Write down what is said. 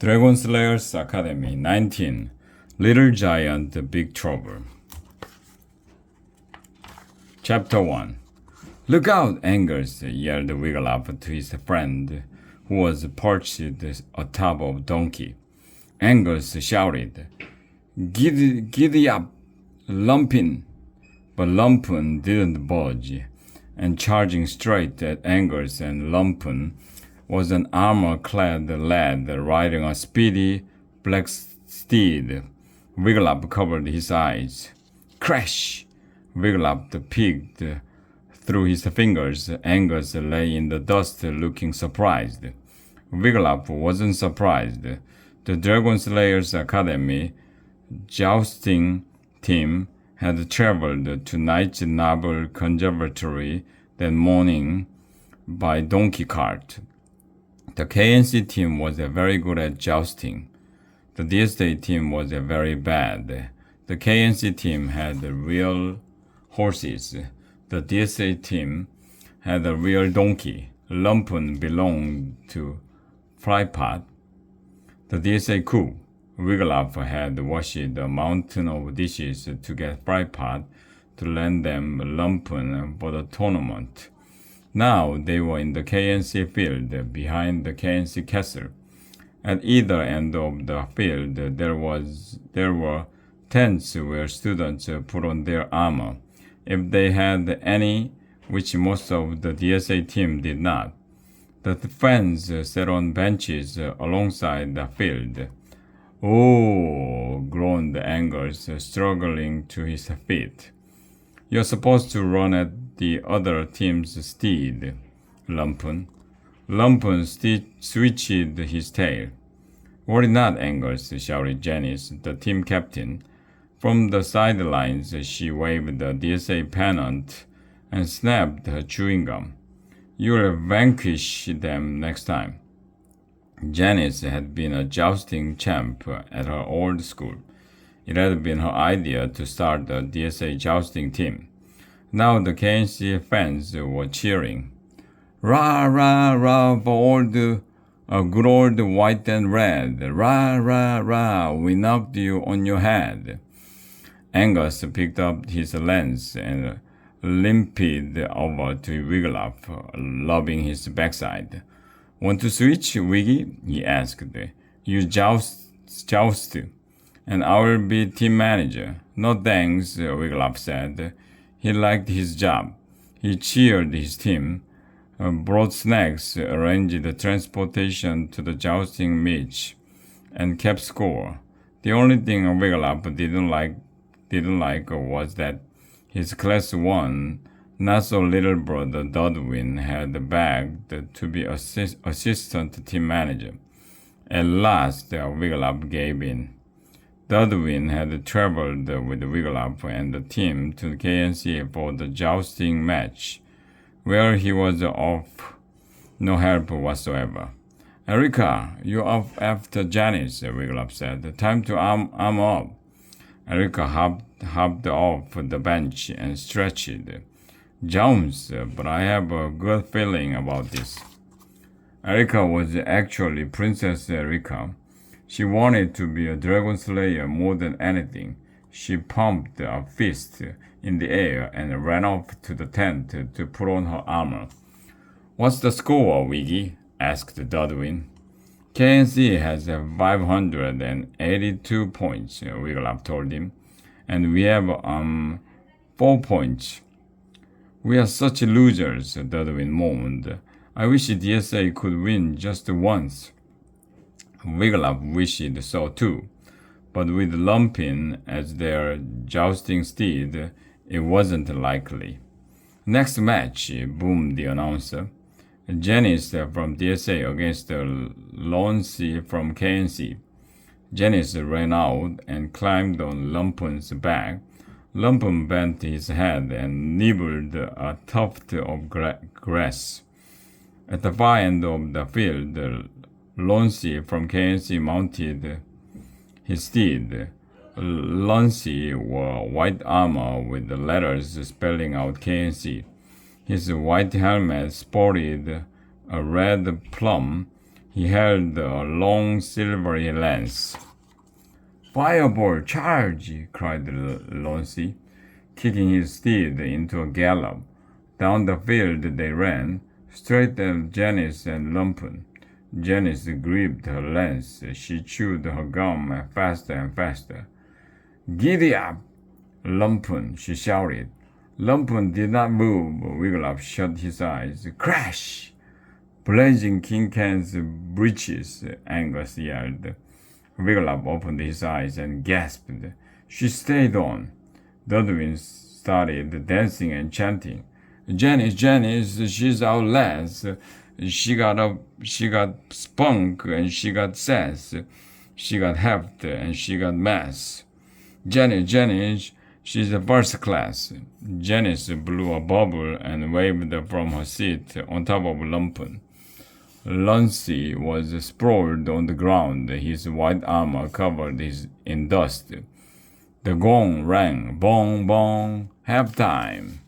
Dragon Slayers Academy 19. Little Giant Big Trouble. Chapter 1. Look out, Angus, yelled Wigglytuff to his friend, who was perched atop a donkey. Angus shouted, Giddy up, Lumpin! But Lumpin didn't budge, and charging straight at Angus and Lumpin was an armor-clad lad riding a speedy black steed. Wigglytuff covered his eyes. Crash! Wigglytuff peeked through his fingers. Angus lay in the dust looking surprised. Wigglytuff wasn't surprised. The Dragon Slayers Academy jousting team had traveled to Knight's Naval Conservatory that morning by donkey cart. The KNC team was very good at jousting. The DSA team was very bad. The KNC team had real horses. The DSA team had a real donkey. Lumpin belonged to Frypot, the DSA cook. Wigglytuff had washed a mountain of dishes to get Frypot to lend them Lumpin for the tournament. Now they were in the KNC field behind the KNC castle. At either end of the field there were tents where students put on their armor, if they had any, which most of the DSA team did not. The fans sat on benches alongside the field. Oh, groaned Angus, struggling to his feet. You're supposed to run at the other team's steed, Lumpin. Lumpin switched his tail. Worry not, Angus, shouted Janice, the team captain. From the sidelines, she waved the DSA pennant and snapped her chewing gum. You'll vanquish them next time. Janice had been a jousting champ at her old school. It had been her idea to start the DSA jousting team. Now the KNC fans were cheering. Rah, rah, rah for good old white and red. Rah, rah, rah, we knocked you on your head. Angus picked up his lance and limped over to Wigglytuff, lobbing his backside. Want to switch, Wiggy? He asked. You joust, and I will be team manager. No thanks, Wigglytuff said. He liked his job. He cheered his team, brought snacks, arranged the transportation to the jousting match, and kept score. The only thing Wigglytuff didn't like was that his class 1, not so little brother Dudwin had begged to be assistant team manager. At last, Wigglytuff gave in. Dudwin had traveled with Wigglytuff and the team to KNC for the jousting match, where he was of no help whatsoever. Erica, you're up after Janice, Wigglytuff said. Time to arm up. Erica hopped off the bench and stretched. Jones, but I have a good feeling about this. Erica was actually Princess Erica. She wanted to be a Dragon Slayer more than anything. She pumped a fist in the air and ran off to the tent to put on her armor. What's the score, Wiggy? Asked Dudwin. KNC has 582 points, Wigglytuff told him. And we have 4 points. We are such losers, Dudwin moaned. I wish DSA could win just once. Wigglytuff wished so too, but with Lumpin as their jousting steed, it wasn't likely. Next match, boomed the announcer. Janice from DSA against Loncy from KNC. Janice ran out and climbed on Lumpin's back. Lumpin bent his head and nibbled a tuft of grass. At the far end of the field, Loncy from KNC mounted his steed. Loncy wore white armor with the letters spelling out KNC. His white helmet sported a red plum He held a long silvery lance. "Fireball, charge!" cried Loncy, kicking his steed into a gallop. Down the field they ran, straight at Janice and Lumpun. Janice gripped her lance. She chewed her gum faster and faster. "Giddy up, Lumpun!" she shouted. Lumpun did not move. Wiglaf shut his eyes. Crash! "Blazing King Can's breeches!" Angus yelled. Wiglaf opened his eyes and gasped. She stayed on. Dudwin started dancing and chanting. "Janice, Janice, she's our lass. She got spunk and she got sass. She got heft and she got mass. Janice, Janice, she's a first class." Janice blew a bubble and waved from her seat on top of Lumpun. Loncy was sprawled on the ground, his white armor covered in dust. The gong rang, bong, bong, half time.